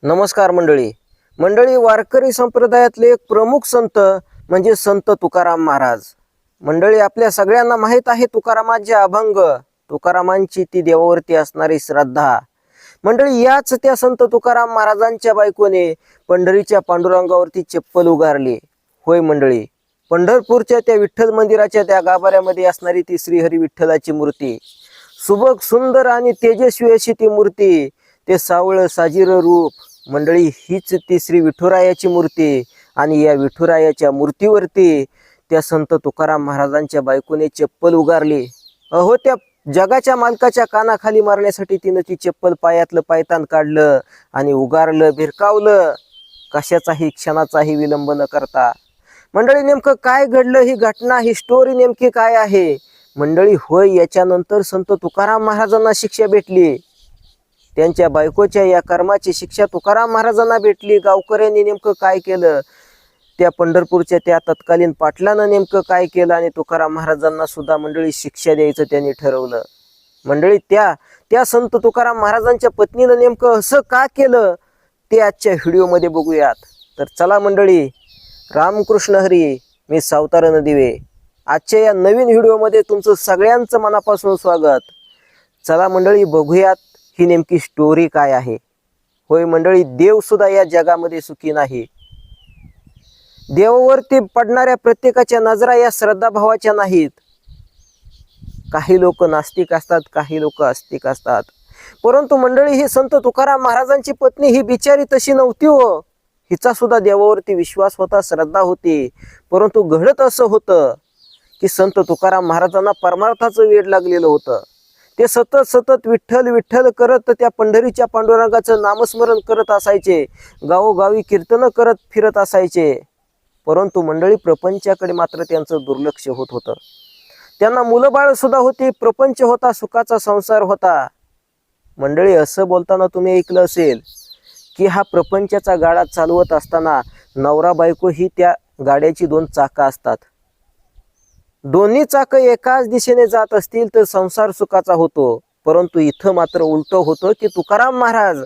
नमस्कार मंडळी. वारकरी संप्रदायातले एक प्रमुख संत म्हणजे संत तुकाराम महाराज. मंडळी, आपल्या सगळ्यांना माहीत आहे तुकारामांचे अभंग, तुकारामांची ती देवावरती असणारी श्रद्धा. मंडळी, याच त्या संत तुकाराम महाराजांच्या बायकोने पंढरीच्या पांडुरंगावरती चप्पल उगारली. होय मंडळी, पंढरपूरच्या त्या विठ्ठल मंदिराच्या त्या गाभाऱ्यामध्ये असणारी ती श्रीहरी विठ्ठलाची मूर्ती, सुबक सुंदर आणि तेजस्वी अशी ती मूर्ती, ते सावळ साजीर रूप. मंडळी, हीच ती श्री विठुरायाची मूर्ती. आणि या विठुरायाच्या मूर्तीवरती त्या संत तुकाराम महाराजांच्या बायकोने चप्पल उगारली. अहो, त्या जगाच्या मालकाच्या कानाखाली मारण्यासाठी तिनं ती चप्पल पायातलं पायतान काढलं आणि उगारलं, भिरकावलं, कशाचाही क्षणाचाही विलंब न करता. मंडळी, नेमकं काय घडलं, ही घटना, ही स्टोरी नेमकी काय आहे मंडळी? होय, याच्यानंतर संत तुकाराम महाराजांना शिक्षा भेटली. त्यांच्या बायकोच्या या कर्माची शिक्षा तुकाराम महाराजांना भेटली. गावकऱ्यांनी नेमकं काय केलं, त्या पंढरपूरच्या त्या तत्कालीन पाटलानं नेमकं काय केलं, आणि तुकाराम महाराजांना सुद्धा मंडळी शिक्षा द्यायचं त्यांनी ठरवलं. मंडळी, त्या संत तुकाराम महाराजांच्या पत्नीनं नेमकं असं का केलं ते आजच्या व्हिडिओमध्ये बघूयात. तर चला मंडळी, रामकृष्ण हरी. मी सावतारण दिवे. आजच्या या नवीन व्हिडिओमध्ये तुमचं सगळ्यांचं मनापासून स्वागत. चला मंडळी, बघूयात ही नेमकी स्टोरी काय आहे. होय मंडळी, देव सुद्धा या जगामध्ये सुखी नाही. देवावरती पडणाऱ्या प्रत्येकाच्या नजरा या श्रद्धाभावाच्या नाहीत. काही लोक नास्तिक असतात, काही लोक आस्तिक असतात. परंतु मंडळी, ही संत तुकाराम महाराजांची पत्नी ही बिचारी तशी नव्हती हो. हिचा सुद्धा देवावरती विश्वास होता, श्रद्धा होती. परंतु घडत असं होतं की संत तुकाराम महाराजांना परमार्थाचं वेड लागलेलं होतं. ते सतत विठ्ठल विठ्ठल करत त्या पंढरीच्या पांडुरंगाचं नामस्मरण करत असायचे, गावोगावी कीर्तन करत फिरत असायचे. परंतु मंडळी, प्रपंचाकडे मात्र त्यांचं दुर्लक्ष होत होतं. त्यांना मुलं बाळ सुद्धा होती, प्रपंच होता, सुखाचा संसार होता. मंडळी, असं बोलताना तुम्ही ऐकलं असेल की हा प्रपंचाचा गाडा चालवत असताना नवरा बायको ही त्या गाड्याची दोन चाकं असतात. दोन्ही चाकं एकाच दिशेने जात असतील तर संसार सुखाचा होतो. परंतु इथं मात्र उलट होतं की तुकाराम महाराज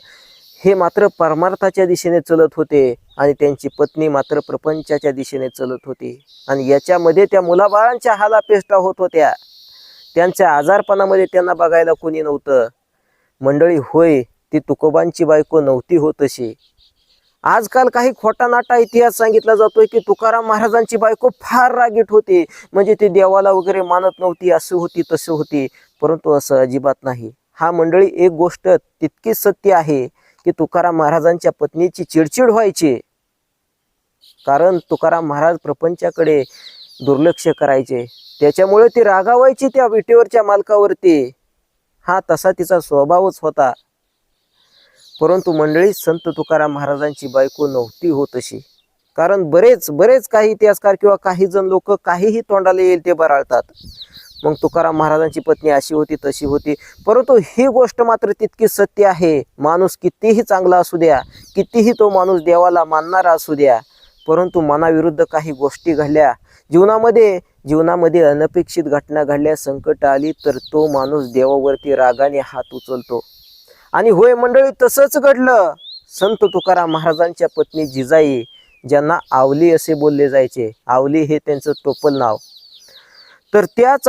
हे मात्र परमार्थाच्या दिशेने चलत होते आणि त्यांची पत्नी मात्र प्रपंचाच्या दिशेने चलत होती. आणि याच्यामध्ये त्या मुलाबाळांच्या हालापेष्टा होत होत्या. त्यांच्या आजारपणामध्ये त्यांना बघायला कोणी नव्हतं. मंडळी, होय, ती तुकोबांची बायको नव्हती होत तशी. आजकाल काही खोटा नाटा इतिहास सांगितला जातोय की तुकाराम महाराजांची बायको फार रागीट होती, म्हणजे ती देवाला वगैरे मानत नव्हती, असं होती तसं होती. परंतु असं अजिबात नाही. हा मंडळी, एक गोष्ट तितकीच सत्य आहे की तुकाराम महाराजांच्या पत्नीची चिडचिड व्हायची, कारण तुकाराम महाराज प्रपंचाकडे दुर्लक्ष करायचे. त्याच्यामुळे ती रागावायची त्या विटेवरच्या मालकावरती. हा तसा तिचा स्वभावच होता. परंतु मंडळी, संत तुकाराम महाराजांची बायको नव्हती होत अशी. कारण बरेच काही इतिहासकार किंवा काही जण लोक काहीही तोंडाला येईल ते बराळतात. मग तुकाराम महाराजांची पत्नी अशी होती तशी होती. परंतु ही गोष्ट मात्र तितकी सत्य आहे. माणूस कितीही चांगला असू द्या, कितीही तो माणूस देवाला मानणारा असू द्या, परंतु मनाविरुद्ध काही गोष्टी घडल्या जीवनामध्ये अनपेक्षित घटना घडल्या, संकट आली, तर तो माणूस देवावरती रागाने हात उचलतो. आणि होय मंडळी, तसंच घडलं. संत तुकाराम महाराजांच्या पत्नी जिजाई, ज्यांना आवली असे बोलले जायचे, आवली हे त्यांचं टोपल नाव, तर त्याच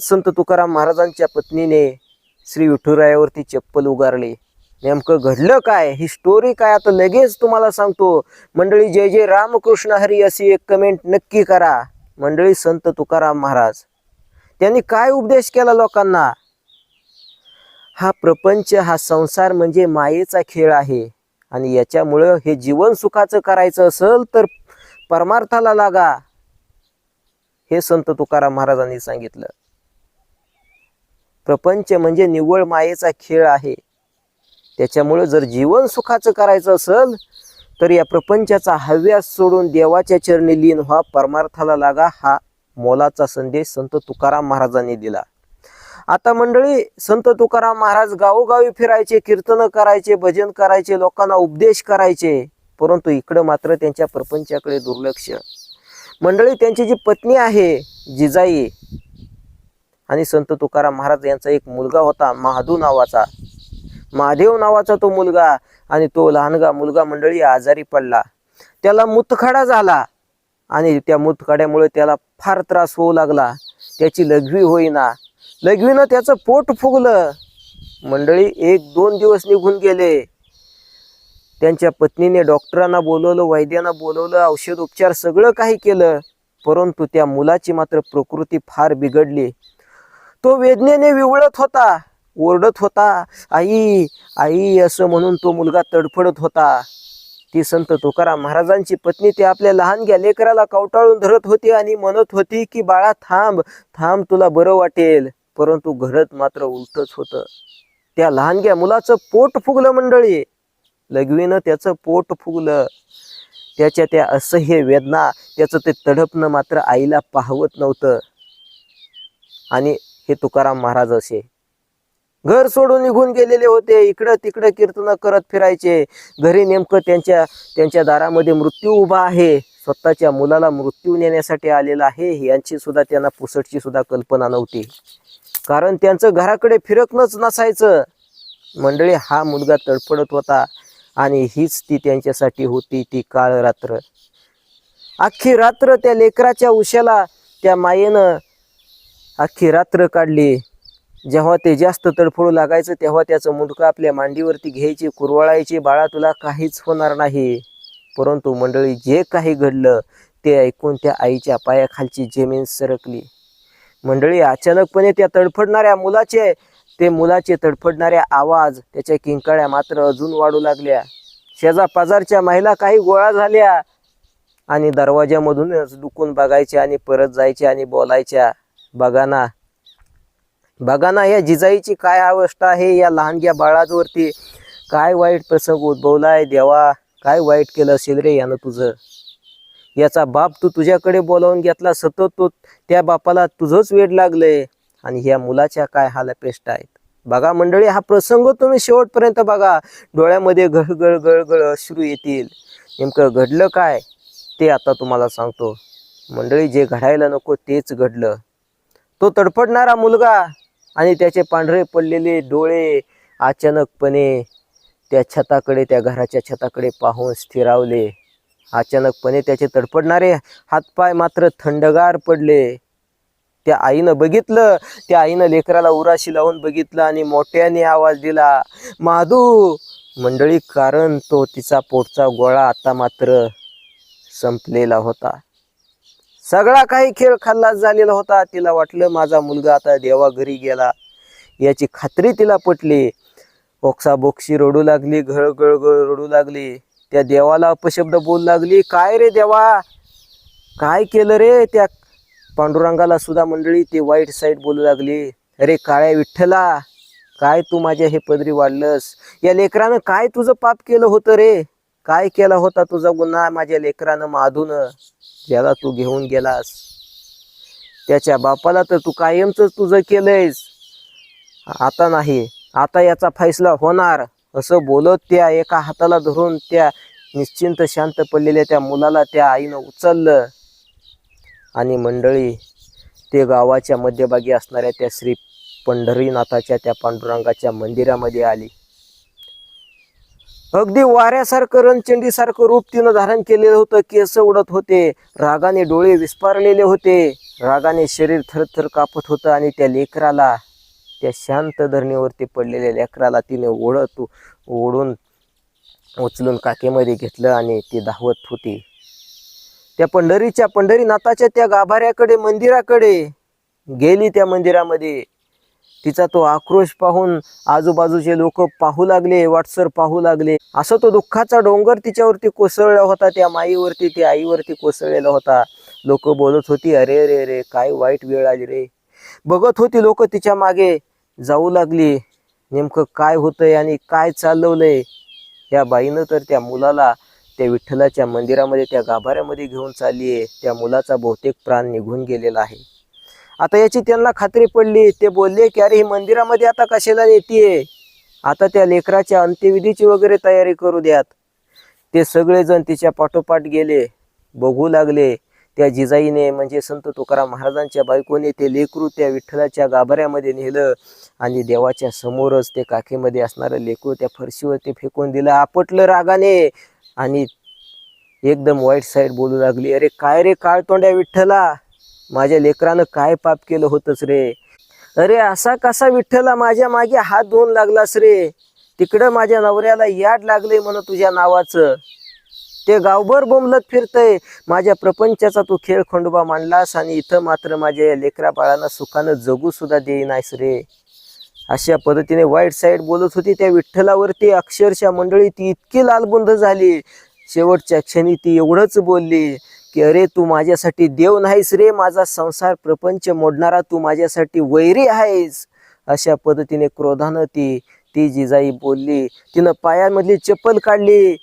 संत तुकाराम महाराजांच्या पत्नीने श्री विठुरायावरती चप्पल उगारली. नेमकं घडलं काय, ही स्टोरी काय, आता लगेच तुम्हाला सांगतो. मंडळी, जय जय रामकृष्ण हरी अशी एक कमेंट नक्की करा. मंडळी, संत तुकाराम महाराज त्यांनी काय उपदेश केला लोकांना? हा प्रपंच, हा संसार म्हणजे मायेचा खेळ आहे, आणि याच्यामुळं हे जीवन सुखाचं करायचं असेल तर परमार्थाला लागा, हे संत तुकाराम महाराजांनी सांगितलं. प्रपंच म्हणजे निव्वळ मायेचा खेळ आहे. त्याच्यामुळे जर जीवन सुखाचं करायचं असेल तर या प्रपंचाचा हव्यास सोडून देवाच्या चरणी लीन व्हा, परमार्थाला लागा. हा मोलाचा संदेश संत तुकाराम महाराजांनी दिला. आता मंडळी, संत तुकाराम महाराज गावोगावी फिरायचे, कीर्तन करायचे, भजन करायचे, लोकांना उपदेश करायचे. परंतु इकडं मात्र त्यांच्या प्रपंचाकडे दुर्लक्ष. मंडळी, त्यांची जी पत्नी आहे जिजाई, आणि संत तुकाराम महाराज यांचा एक मुलगा होता महादू नावाचा. महादेव नावाचा तो मुलगा, आणि तो लहानगा मुलगा मंडळी आजारी पडला. त्याला मूतखडा झाला आणि त्या मूतखड्यामुळे त्याला फार त्रास होऊ लागला. त्याची लघवी होईना, लघवीनं त्याचं पोट फुगलं. मंडळी 1-2 दिवस निघून गेले. त्यांच्या पत्नीने डॉक्टरांना बोलवलं, वैद्यांना बोलवलं, औषध उपचार सगळं काही केलं, परंतु त्या मुलाची मात्र प्रकृती फार बिघडली. तो वेदनेने विवळत होता, ओरडत होता, आई आई असं म्हणून तो मुलगा तडफडत होता. ती संत तुकाराम महाराजांची पत्नी ती आपल्या लहानग्या लेकराला कवटाळून धरत होती आणि म्हणत होती की बाळा थांब थांब, तुला बरं वाटेल. परंतु घडत मात्र उलटच होतं. त्या लहानग्या मुलाचं पोट फुगलं मंडळी, लघवीनं त्याचं पोट फुगलं. त्याच्या त्या असह्य वेदना, त्याचं ते तडपणं मात्र आईला पाहवत नव्हतं. आणि हे तुकाराम महाराज असे घर सोडून निघून गेलेले होते. इकडं तिकडं कीर्तन करत फिरायचे. घरी नेमकं त्यांच्या दारामध्ये मृत्यू उभा आहे. स्वतःच्या मुलाला मृत्यू नेण्यासाठी आलेला आहे यांची सुद्धा त्यांना पुसटची सुद्धा कल्पना नव्हती. कारण त्यांचं घराकडे फिरकणंच नसायचं. मंडळी हा मुलगा तडफडत होता आणि हीच ती त्यांच्यासाठी होती ती काळ रात्र. अख्खी रात्र त्या लेकराच्या उशाला त्या मायेनं अख्खी रात्र काढली. जेव्हा ते जास्त तडफडू लागायचं तेव्हा त्याचं मुंडकं आपल्या मांडीवरती घ्यायची, कुरवाळायची, बाळा तुला काहीच होणार नाही. परंतु मंडळी जे काही घडलं ते ऐकून त्या आईच्या पायाखालची जमीन सरकली. मंडळी अचानकपणे त्या तडफडणाऱ्या मुलाचे तडफडणाऱ्या आवाज, त्याच्या किंकाळ्या मात्र अजून वाढू लागल्या. शेजा पाजारच्या महिला काही गोळा झाल्या आणि दरवाजामधूनच डुकून बघायच्या आणि परत जायच्या आणि बोलायच्या, बघा ना या जिजाईची काय अवस्था आहे, या लहानग्या बाळावरती काय वाईट प्रसंग उद्भवलाय. देवा काय वाईट केलं असेल रे यानं तुझं. याचा बाप तू तुझ्याकडे बोलावून घेतला, सतत तो त्या बापाला तुझंच वेड लागलंय आणि ह्या मुलाच्या काय हालअपेष्टा आहेत. बघा मंडळी हा प्रसंग तुम्ही शेवटपर्यंत बघा. डोळ्यामध्ये गळगळ गळगळ अश्रू येतील. नेमकं घडलं काय ते आता तुम्हाला सांगतो. मंडळी जे घडायला नको तेच घडलं. तो तडफडणारा मुलगा आणि त्याचे पांढरे पडलेले डोळे अचानकपणे त्या घराच्या छताकडे पाहून स्थिरावले. अचानकपणे त्याचे तडफडणारे हातपाय मात्र थंडगार पडले. त्या आईनं बघितलं, त्या आईनं लेकराला उराशी लावून बघितलं आणि मोठ्याने आवाज दिला, माधू. मंडळी कारण तो तिचा पोटचा गोळा आता मात्र संपलेला होता. सगळा काही खेळ खल्लास झालेला होता. तिला वाटलं माझा मुलगा आता देवा घरी गेला याची खात्री तिला पटली. ओक्साबोक्शी रडू लागली, घळघळ रडू लागली. त्या देवाला अपशब्द बोलू लागली, काय रे देवा काय केलं रे. त्या पांडुरंगाला सुद्धा मंडळी ते वाईट साईड बोलू लागली, अरे काळ्या विठ्ठला काय तू माझ्या हे पदरी वाढलंस. या लेकरानं काय तुझं पाप केलं होतं रे, काय केला होता तुझा गुन्हा माझ्या लेकरानं माधून, ज्याला तू घेऊन गेलास. त्याच्या बापाला तर तू कायमच तुझं केलंयस, आता नाही, आता याचा फैसला होणार. असं बोलत त्या एका हाताला धरून त्या निश्चिंत शांत पडलेल्या त्या मुलाला त्या आईनं उचललं आणि मंडळी ते गावाच्या मध्यभागी असणाऱ्या त्या श्री पंढरीनाथाच्या त्या पांडुरंगाच्या मंदिरामध्ये आली. अगदी वाऱ्यासारखं रणचंडीसारखं रूप तिनं धारण केलेलं होतं. केस उडत होते, रागाने डोळे विस्पारलेले होते, रागाने शरीर थरथर कापत होतं आणि त्या लेकराला, त्या शांत धरणीवरती पडलेल्या लेकराला तिने ओढून उचलून काकेमध्ये घेतलं आणि ती धावत होती. त्या पंढरीनाथाच्या त्या गाभाऱ्याकडे मंदिराकडे गेली. त्या मंदिरामध्ये तिचा तो आक्रोश पाहून आजूबाजूचे लोक पाहू लागले, वाटसर पाहू लागले. असं तो दुःखाचा डोंगर तिच्यावरती कोसळला होता, त्या माईवरती त्या आईवरती कोसळलेला होता. लोक बोलत होती, अरे रे रे काय वाईट वेळ आली रे. बघत होती लोक तिच्या मागे, जाऊ लागली नेमकं काय होतंय आणि काय चालवलंय. या बाईनं तर त्या मुलाला त्या विठ्ठलाच्या मंदिरामध्ये त्या गाभाऱ्यामध्ये घेऊन चाललीये. त्या मुलाचा बहुतेक प्राण निघून गेलेला आहे. आता याची त्यांना खात्री पडली. ते बोलले की अरे ही मंदिरामध्ये आता कशाला येतेय, आता त्या लेकराच्या अंत्यविधीची वगैरे तयारी करू द्यात. ते सगळेजण तिच्या पाठोपाठ गेले, बघू लागले. त्या जिजाईने म्हणजे संत तुकाराम महाराजांच्या बायकोने ते लेकरू त्या विठ्ठलाच्या गाभाऱ्यामध्ये नेलं आणि देवाच्या समोरच ते काखेमध्ये असणारं लेकरू त्या फरशीवरती फेकून दिलं. आपटलं रागाने आणि एकदम वाईट साईड बोलू लागली, अरे काय रे काळतोंड्या विठ्ठला, माझ्या लेकरानं काय पाप केलं होतंच रे. अरे असा कसा विठ्ठला माझ्या मागे हात धुवून लागलास रे. तिकडं माझ्या नवऱ्याला याड लागले म्हणून तुझ्या नावाचं, ते गावभर बोंबलत फिरतय. माझ्या प्रपंचाचा तू खेळ खंडोबा मांडलास आणि इथं मात्र माझ्या या लेकरा बाळांना सुखानं जगू सुद्धा देईनास रे. अशा पद्धतीने वाईट साईड बोलत होती त्या विठ्ठलावरती. अक्षरशः मंडळी ती इतकी लालबुंद झाली. शेवटच्या क्षणी ती एवढंच बोलली की अरे तू माझ्यासाठी देव नाहीस रे, माझा संसार प्रपंच मोडणारा तू माझ्यासाठी वैरी आहेस. अशा पद्धतीने क्रोधानं ती जिजाई बोलली. तिनं पायामधली चप्पल काढली,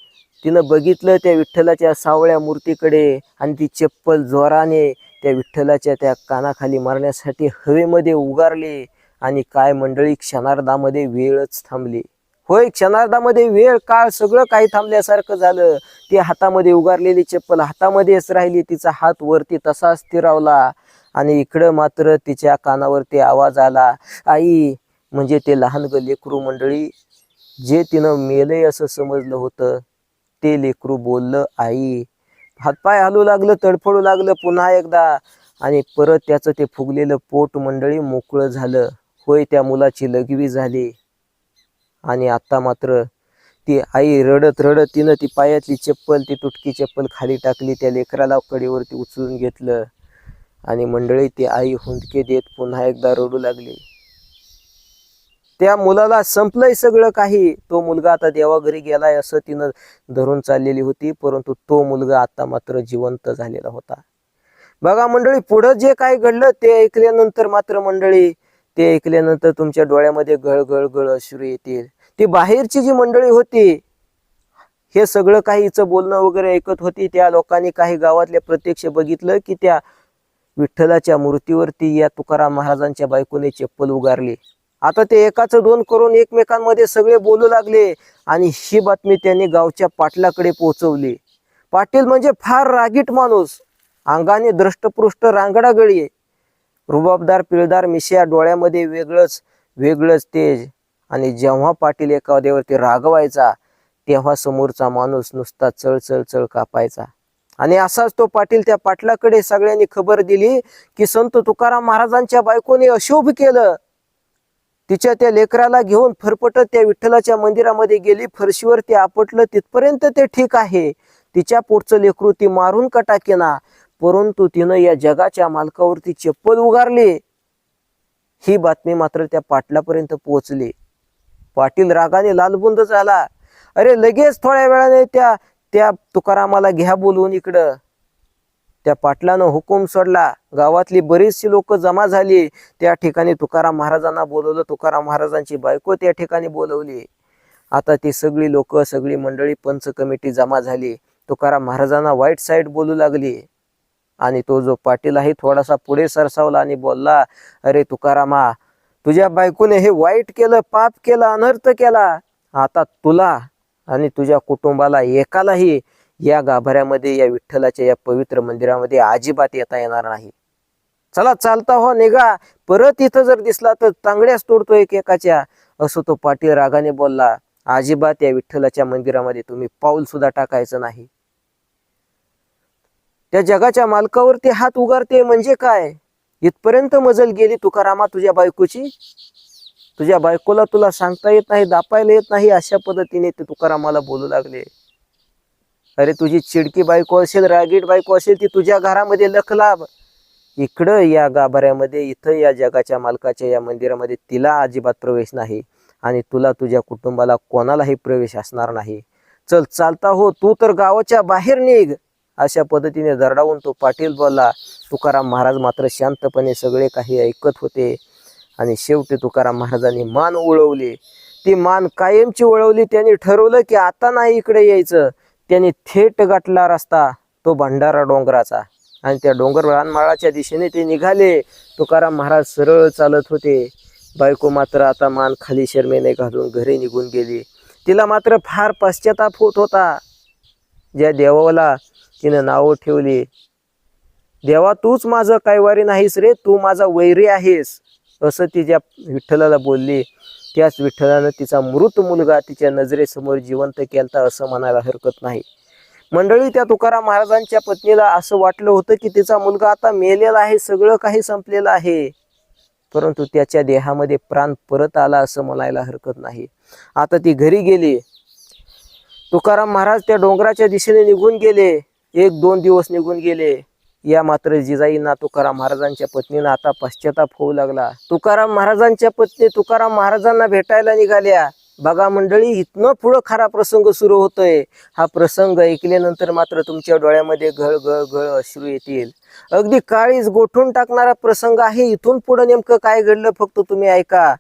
तिनं बघितलं त्या विठ्ठलाच्या सावळ्या मूर्तीकडे आणि ती चप्पल जोराने त्या विठ्ठलाच्या त्या कानाखाली मारण्यासाठी हवेमध्ये उगारली. आणि काय मंडळी, क्षणार्धामध्ये वेळच थांबली. होय, क्षणार्धामध्ये वेळ काळ सगळं काही थांबल्यासारखं झालं. ती हातामध्ये उगारलेली चप्पल हातामध्येच राहिली, तिचा हात वरती तसाच स्थिरावला. आणि इकडं मात्र तिच्या कानावरती आवाज आला, आई. म्हणजे ते लहान लेकरू मंडळी, जे तिनं मेलंय असं समजलं होतं ते लेकरू बोललं आई. हातपाय हलू लागलं, तडफडू लागलं पुन्हा एकदा. आणि परत त्याचं ते फुगलेलं पोट मंडळी मोकळं झालं. होय, त्या मुलाची लघवी झाली. आणि आता मात्र ती आई रडत रडत तिनं ती पायातली चप्पल, ती तुटकी चप्पल खाली टाकली, त्या लेकराला कडेवरती उचलून घेतलं. आणि मंडळी ती आई हुंदके देत पुन्हा एकदा रडू लागली. त्या मुलाला संपलंय सगळं काही. तो मुलगा आता देवाघरी गेलाय असं तिनं धरून चाललेली होती, परंतु तो मुलगा आता मात्र जिवंत झालेला होता. बघा मंडळी, पुढं जे काय घडलं ते ऐकल्यानंतर मात्र मंडळी, ते ऐकल्यानंतर तुमच्या डोळ्यामध्ये गळगळ गळ अश्रू येतील. ती बाहेरची जी मंडळी होती, हे सगळं काही हिचं बोलणं वगैरे ऐकत होती. त्या लोकांनी काही गावातल्या प्रत्यक्ष बघितलं की त्या विठ्ठलाच्या मूर्तीवरती या तुकाराम महाराजांच्या बायकोने चप्पल उगारली. आता ते एकाचं दोन करून एकमेकांमध्ये सगळे बोलू लागले. आणि ही बातमी त्यांनी गावच्या पाटलाकडे पोहोचवली. पाटील म्हणजे फार रागीट माणूस, अंगाने दृष्टपृष्ट रांगडा गळी, रुबाबदार पिळदार मिश्या, डोळ्यामध्ये वेगळंच तेज. आणि जेव्हा पाटील एखाद्यावरती रागवायचा तेव्हा समोरचा माणूस नुसता चळ कापायचा. आणि असाच तो पाटील त्या पाटलाकडे सगळ्यांनी खबर दिली की संत तुकाराम महाराजांच्या बायकोने अशुभ केलं. तिच्या त्या लेकराला घेऊन फरफटत त्या विठ्ठलाच्या मंदिरामध्ये गेली, फरशीवरती आपटलं, तिथपर्यंत ते ठीक आहे. तिच्या पोटचं लेकरू ती मारून का टाकेना, परंतु तिनं या जगाच्या मालकावरती चप्पल उगारली. ही बातमी मात्र त्या पाटलापर्यंत पोहोचली. पाटील रागाने लालबुंद झाला. अरे लगेच थोड्या वेळाने त्या तुकारामाला घ्या बोलवून इकडं. त्या पाटलानं हुकूम सोडला. गावातली बरीचशी लोक जमा झाली. त्या ठिकाणी तुकाराम महाराजांना बोलवलं. तुकाराम महाराजांची बायको त्या ठिकाणी बोलवली. आता ती सगळी लोक, सगळी मंडळी, पंच कमिटी जमा झाली. तुकाराम महाराजांना वाईट साईड बोलू लागली. आणि तो जो पाटील आहे थोडासा पुढे सरसावला आणि बोलला, अरे तुकारामा, तुझ्या बायकोने हे वाईट केलं, पाप केलं, अनर्थ केला. आता तुला आणि तुझ्या कुटुंबाला एकालाही या गाभाऱ्यामध्ये, या विठ्ठलाच्या या पवित्र मंदिरामध्ये अजिबात येता येणार नाही. चला चालता हो, निघा. परत इथं जर दिसला तर तांगड्याच तोडतो एकेकाच्या, असं तो पाटील रागाने बोलला. अजिबात या विठ्ठलाच्या मंदिरामध्ये तुम्ही पाऊल सुद्धा टाकायचं नाही. त्या जगाच्या मालकावरती हात उगारते म्हणजे काय? इथपर्यंत मजल गेली तुकारामा तुझ्या बायकोची. तुझ्या बायकोला तुला सांगता येत नाही, दापायला येत नाही, अशा पद्धतीने ते तुकारामाला बोलू लागले. अरे तुझी चिडकी बायको असेल, रागीट बायको असेल, ती तुझ्या घरामध्ये लखलाभ. इकडं या गाभाऱ्यामध्ये, इथं या जगाच्या मालकाच्या या मंदिरामध्ये तिला अजिबात प्रवेश नाही आणि तुला, तुझ्या कुटुंबाला कोणालाही प्रवेश असणार नाही. चल चालता हो, तू तर गावाच्या बाहेर निघ. अशा पद्धतीने दरडावून तो पाटील बोलला. तुकाराम महाराज मात्र शांतपणे सगळे काही ऐकत होते. आणि शेवटी तुकाराम महाराजांनी मान वळवली. ती मान कायमची वळवली. त्यांनी ठरवलं की आता नाही इकडे यायचं. त्यांनी थेट गाठला रस्ता तो भंडारा डोंगराचा. आणि त्या डोंगर रानमाळाच्या दिशेने ते निघाले. तुकाराम महाराज सरळ चालत होते. बायको मात्र आता मान खाली शर्मेने घालून घरी निघून गेली. तिला मात्र फार पश्चाताप होत होता. ज्या देवाला तिनं नावं ठेवली देवा तूच माझं कैवारी नाहीस रे, तू माझा वैरी आहेस, असं ती ज्या विठ्ठलाला बोलली, त्याच विठ्ठलानं तिचा मृत मुलगा तिच्या नजरेसमोर जिवंत केलता असं म्हणायला हरकत नाही. मंडळी, त्या तुकाराम महाराजांच्या पत्नीला असं वाटलं होतं की तिचा मुलगा आता मेलेला आहे, सगळं काही संपलेलं आहे, परंतु त्याच्या देहामध्ये प्राण परत आला असं म्हणायला हरकत नाही. आता ती घरी गेली. तुकाराम महाराज त्या डोंगराच्या दिशेने निघून गेले. 1-2 दिवस निघून गेले. या मात्र जिजाईंना तुकाराम महाराजांच्या पत्नीला आता पश्चाताप होऊ लागला. तुकाराम महाराजांच्या पत्नी तुकाराम महाराजांना भेटायला निघाल्या. बघा मंडळी, इथनं पुढं खरा प्रसंग सुरू होतोय. हा प्रसंग ऐकल्यानंतर मात्र तुमच्या डोळ्यामध्ये घळ घळ घळ अश्रू येतील. अगदी काळीज गोठून टाकणारा प्रसंग आहे. इथून पुढे नेमकं काय घडलं फक्त तुम्ही ऐका.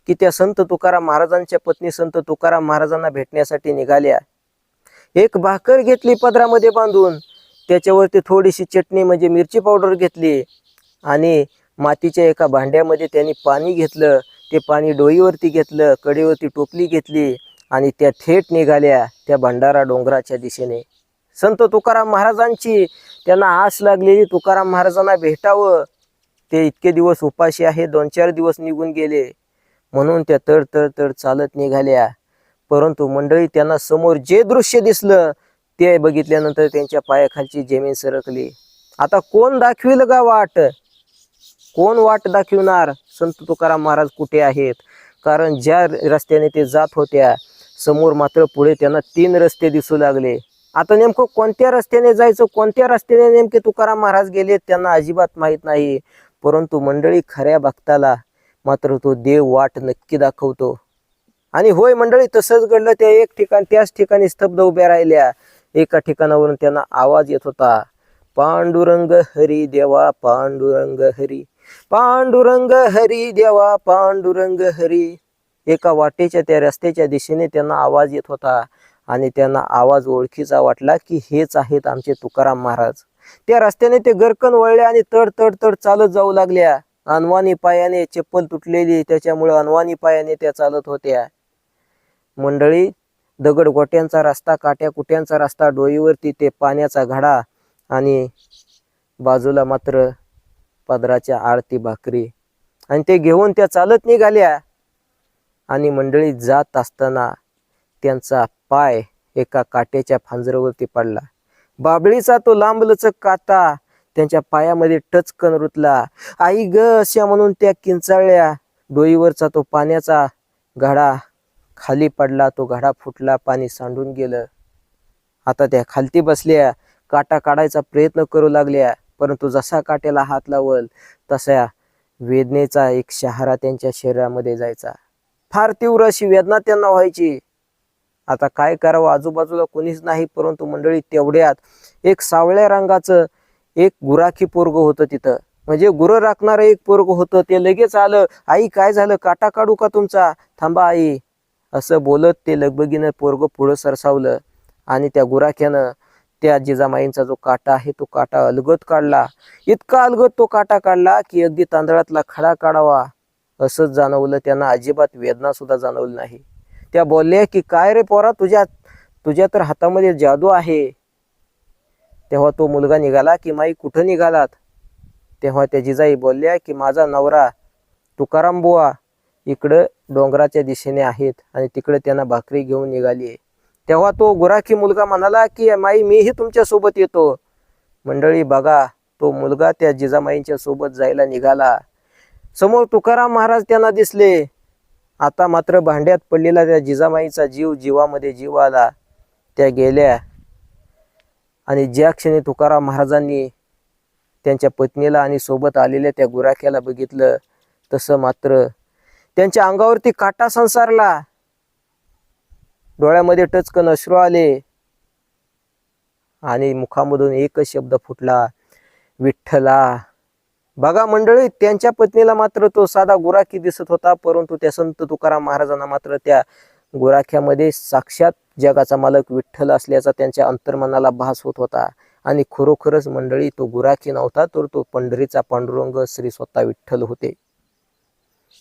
की त्या संत तुकाराम महाराजांच्या पत्नी संत तुकाराम महाराजांना भेटण्यासाठी निघाल्या. एक भाकर घेतली पदरामध्ये बांधून, त्याच्यावरती थोडीशी चटणी म्हणजे मिरची पावडर घेतली आणि मातीच्या एका भांड्यामध्ये त्यांनी पाणी घेतलं. ते पाणी डोईवरती घेतलं, कडेवरती टोपली घेतली आणि त्या थेट निघाल्या त्या भंडारा डोंगराच्या दिशेने. संत तुकाराम महाराजांची त्यांना आस लागलेली, तुकाराम महाराजांना भेटावं. ते इतके दिवस उपाशी आहे, 2-4 दिवस निघून गेले म्हणून त्या तड तड तड चालत निघाल्या. परंतु मंडळी, त्यांना समोर जे दृश्य दिसलं ते बघितल्यानंतर त्यांच्या पायाखालची जमीन सरकली. आता कोण दाखविल का वाट? कोण वाट दाखविणार? संत तुकाराम महाराज कुठे आहेत? कारण ज्या रस्त्याने ते जात होत्या समोर मात्र पुढे त्यांना 3 रस्ते दिसू लागले. आता नेमकं कोणत्या रस्त्याने जायचं, कोणत्या रस्त्याने नेमके तुकाराम महाराज गेले त्यांना अजिबात माहीत नाही. परंतु मंडळी, खऱ्या भक्ताला मात्र तो देव वाट नक्की दाखवतो. आणि होय मंडळी, तसंच घडलं. त्या त्याच ठिकाणी स्तब्ध उभ्या राहिल्या. एका ठिकाणावरून त्यांना आवाज येत होता, पांडुरंग हरी देवा पांडुरंग हरी, पांडुरंग हरी देवा पांडुरंग हरी. एका वाटेच्या त्या रस्त्याच्या दिशेने त्यांना आवाज येत होता आणि त्यांना आवाज ओळखीचा वाटला की हेच आहेत आमचे तुकाराम महाराज. त्या रस्त्याने ते गरकन वळले आणि तड तड तड चालत जाऊ लागल्या. अनवाणी पायाने, चप्पल तुटलेली त्याच्यामुळे अनवाणी पायाने त्या चालत होत्या. मंडळी, दगड गोट्यांचा रस्ता, काट्या कुट्यांचा रस्ता, डोईवरती ते पाण्याचा घडा आणि बाजूला मात्र पदराच्या आळती भाकरी, आणि ते घेऊन त्या चालत निघाल्या. आणि मंडळी, जात असताना त्यांचा पाय एका काट्याच्या फांजरावरती पडला. बाबळीचा तो लांबलचक काटा त्यांच्या पायामध्ये टचकन रुतला. आई ग अशा म्हणून त्या किंचाळल्या. डोईवरचा तो पाण्याचा घडा खाली पडला, तो घडा फुटला, पाणी सांडून गेलं. आता त्या खालती बसल्या, काटा काढायचा प्रयत्न करू लागल्या. परंतु जसा काट्याला हात लावल तसा वेदनेचा एक शहारा त्यांच्या शरीरामध्ये जायचा. फार तीव्र अशी वेदना त्यांना व्हायची. आता काय करावं, आजूबाजूला कोणीच नाही. परंतु मंडळी, तेवढ्यात एक सावळ्या रंगाचं एक गुराखी पोरग होतं तिथं, म्हणजे गुरं राखणारं एक पोरग होतं. ते लगेच आलं. आई काय झालं, काटा काढू का तुमचा? थांबा आई, असं बोलत ते लगबगीनं पोरग पुढं सरसावलं आणि त्या गुराख्यानं त्या जिजामाईंचा जो काटा आहे तो काटा अलगद काढला. इतका अलगद तो काटा काढला की अगदी तांदळातला खडा काढावा असंच जाणवलं त्यांना. अजिबात वेदना सुद्धा जाणवली नाही. त्या बोलल्या की काय रे पोरा, तुझ्या तर हातामध्ये जादू आहे. तेव्हा तो मुलगा निघाला की माई कुठं निघालात? तेव्हा त्या जिजाई बोलल्या की माझा नवरा तुकाराम बुवा इकडं डोंगराच्या दिशेने आहेत आणि तिकडे त्यांना भाकरी घेऊन निघाली. तेव्हा तो गुराखी मुलगा म्हणाला की माई मीही तुमच्या सोबत येतो. मंडळी बघा, तो मुलगा त्या जिजामाईंच्या सोबत जायला निघाला. समोर तुकाराम महाराज त्यांना दिसले. आता मात्र भांड्यात पडलेला त्या जिजामाईचा जीवामध्ये जीव आला. त्या गेल्या आणि ज्या क्षणी तुकाराम महाराजांनी त्यांच्या पत्नीला आणि सोबत आलेल्या त्या गुराख्याला बघितलं तसं मात्र त्यांच्या अंगावरती काटा संसारला. डोळ्यामध्ये टचकन अश्रू आले आणि मुखामधून एकच शब्द फुटला, विठ्ठला. बघा मंडळी, त्यांच्या पत्नीला मात्र तो साधा गुराखी दिसत होता, परंतु त्या संत तुकाराम महाराजांना मात्र त्या गुराख्यामध्ये साक्षात जगाचा मालक विठ्ठल असल्याचा त्यांच्या अंतर्मनाला भास होत होता. आणि खरोखरच मंडळी, तो गुराखी नव्हता तर तो पंढरीचा पांडुरंग श्री स्वतः विठ्ठल होते.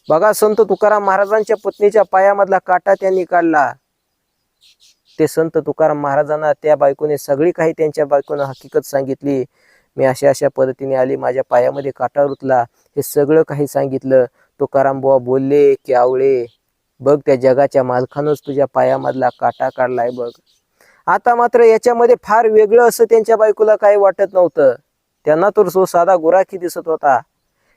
बघा, संत तुकाराम महाराजांच्या पत्नीच्या पायामधला काटा त्यांनी काढला. ते संत तुकाराम महाराजांना त्या बायकोने सगळी काही त्यांच्या बायकोने हकीकत सांगितली. मी अशा अशा पद्धतीने आली, माझ्या पायामध्ये काटा रुतला, हे सगळं काही सांगितलं. तुकाराम बुवा बोलले की आवळे बघ, त्या जगाच्या मालकानंच तुझ्या पायामधला काटा काढलाय बघ. आता मात्र याच्यामध्ये फार वेगळं असं त्यांच्या बायकोला काही वाटत नव्हतं. त्यांना तर तो साधा गुराखी दिसत होता.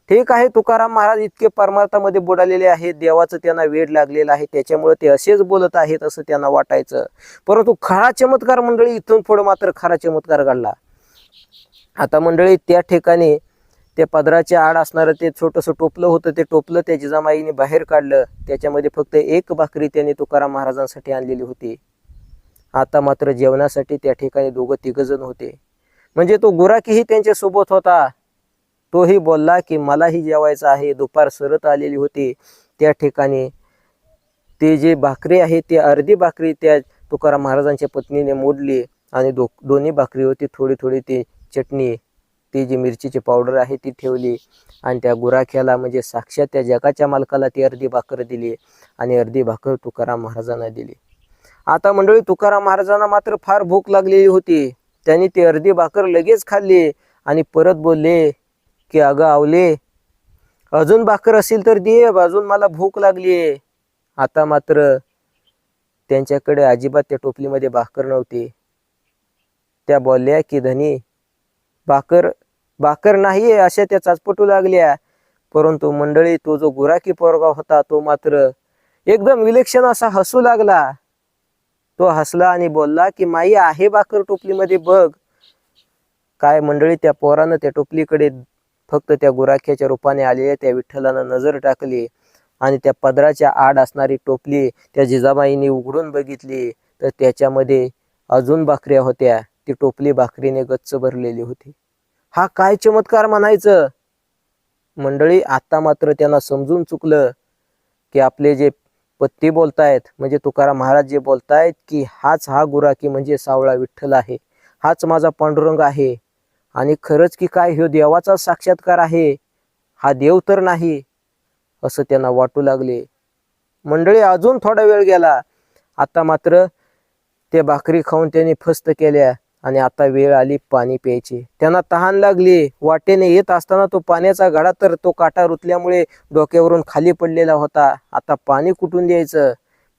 ठीक आहे, तुकाराम महाराज इतके परमार्थामध्ये बुडालेले आहेत, देवाचं त्यांना वेड लागलेलं आहे, त्याच्यामुळे ते असेच बोलत आहेत असं त्यांना वाटायचं. परंतु खरा चमत्कार मंडळी, इथून पुढे मात्र खरा चमत्कार घडला. आता मंडळी त्या ठिकाणी त्या पदराच्या आड असणारं ते छोटंसं टोपलं होतं, ते टोपलं त्या जिजामाईने बाहेर काढलं. त्याच्यामध्ये फक्त एक भाकरी त्यांनी तुकाराम महाराजांसाठी आणलेली होती. आता मात्र जेवणासाठी त्या ठिकाणी दोघं तिघ जण होते. म्हणजे तो गुराखीही त्यांच्या सोबत होता. तोही बोलला की मलाही जेवायचं आहे. दुपार सरत आलेली होती. त्या ठिकाणी ते जे भाकरी आहे ती अर्धी भाकरी त्या तुकाराम महाराजांच्या पत्नीने मोडली आणि दोन्ही भाकरीवरती थोडी थोडी ती चटणी, ती जी मिरचीची पावडर आहे ती ठेवली आणि त्या गुराख्याला म्हणजे साक्षात त्या जगाच्या मालकाला ती अर्धी भाकर दिली आणि अर्धी भाकर तुकाराम महाराजांना दिली. आता मंडळी तुकाराम महाराजांना मात्र फार भूक लागलेली होती. त्यांनी ती अर्धी भाकर लगेच खाल्ली आणि परत बोलले की अगं आवले, अजून भाकर असेल तर दे, अजून मला भूक लागली. आता मात्र त्यांच्याकडे अजिबात त्या टोपलीमध्ये भाकर नव्हती. त्या बोलल्या की धनी, भाकर नाही अशा त्या चाचपटू लागल्या. परंतु मंडळी तो जो गुराखी पोरगा होता तो मात्र एकदम विलक्षण असा हसू लागला. तो हसला आणि बोलला की माई आहे भाकर टोपलीमध्ये बघ. काय मंडळी, त्या पोरानं त्या टोपलीकडे फक्त त्या गुराख्याच्या रूपाने आलेल्या त्या विठ्ठलानं नजर टाकली आणि त्या पदराच्या आड असणारी टोपली त्या जिजाबाईंनी उघडून बघितली तर त्याच्यामध्ये अजून भाकऱ्या होत्या. ती टोपली भाकरीने गच्च भरलेली होती. हा काय चमत्कार म्हणायचं मंडळी. आता मात्र त्यांना समजून चुकलं की आपले जे पत्ती बोलतायत म्हणजे तुकाराम महाराज जे बोलतायत की हाच हा गुराखी म्हणजे सावळा विठ्ठल आहे, हाच माझा पांडुरंग आहे आणि खरंच की काय ह्यो देवाचा साक्षात्कार आहे, हा देव तर नाही असं त्यांना वाटू लागले. मंडळी अजून थोडा वेळ गेला. आता मात्र ते भाकरी खाऊन त्यांनी फस्त केल्या आणि आता वेळ आली पाणी प्यायची. त्यांना तहान लागली. वाटेने येत असताना तो पाण्याचा घडा तर तो काटा रुतल्यामुळे डोक्यावरून खाली पडलेला होता. आता पाणी कुठून द्यायचं.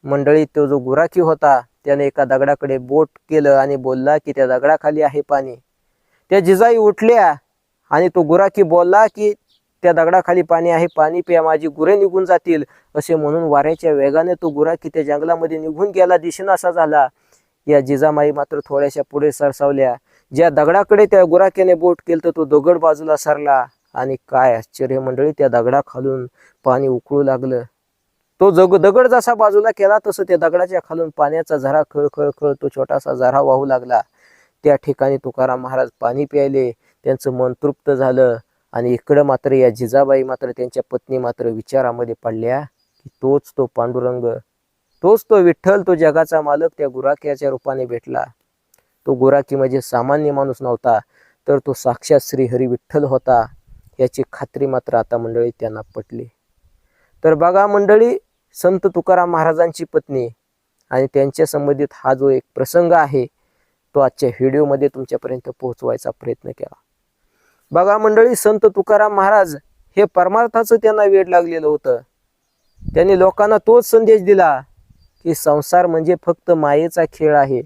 मंडळी तो जो गुराखी होता त्याने एका दगडाकडे बोट केलं आणि बोलला की त्या दगडाखाली आहे पाणी. त्या जिजाई उठल्या आणि तो गुराखी बोलला की त्या दगडाखाली पाणी आहे, पाणी प्या, माझी गुरे निघून जातील असे म्हणून वाऱ्याच्या वेगाने तो गुराखी त्या जंगलामध्ये निघून गेला, दिसेनासा झाला. या जिजामाई मात्र थोड्याशा पुढे सरसावल्या. ज्या दगडाकडे त्या गुराख्याने बोट केलं तो दगड बाजूला सरला आणि काय आश्चर्य मंडळी, त्या दगडा खालून पाणी उकळू लागलं. तो दगड जसा बाजूला केला तसं त्या दगडाच्या खालून पाण्याचा झरा खळ खळ खळ तो छोटासा झरा वाहू लागला. त्या ठिकाणी तुकाराम महाराज पाणी प्यायले. त्यांचं मन तृप्त झालं आणि इकडं मात्र या जिजाबाई मात्र त्यांच्या पत्नी मात्र विचारामध्ये पडल्या की तोच तो पांडुरंग, तोच तो विठ्ठल, तो जगाचा मालक त्या गुराख्याच्या रूपाने भेटला. तो गुराखी म्हणजे सामान्य माणूस नव्हता तर तो साक्षात श्री हरी विठ्ठल होता. याची खात्री मात्र आता मंडळी त्यांना पटली. तर बघा मंडळी, संत तुकाराम महाराजांची पत्नी आणि त्यांच्या संबंधित हा जो एक प्रसंग आहे तो आजच्या व्हिडिओमध्ये तुमच्यापर्यंत पोहोचवायचा प्रयत्न केला. बघा मंडळी, संत तुकाराम महाराज हे परमार्थाचं त्यांना वेड लागलेलं होतं. त्यांनी लोकांना तोच संदेश दिला की संसार म्हणजे फक्त मायेचा खेळ आहे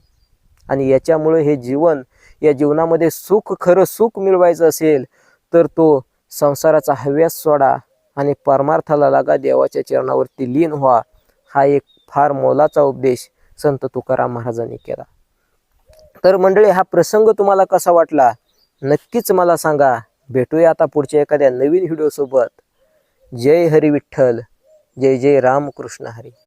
आणि याच्यामुळे हे जीवन, या जीवनामध्ये सुख, खरं सुख मिळवायचं असेल तर तो संसाराचा हव्यास सोडा आणि परमार्थाला लागा, देवाच्या चरणावरती लीन व्हा. हा एक फार मोलाचा उपदेश संत तुकाराम महाराजांनी केला. तर मंडळी, हा प्रसंग तुम्हाला कसा वाटला नक्कीच मला सांगा. भेटूया आता पुढच्या एखाद्या नवीन व्हिडिओ सोबत. जय हरी विठ्ठल, जय जय रामकृष्ण हरी.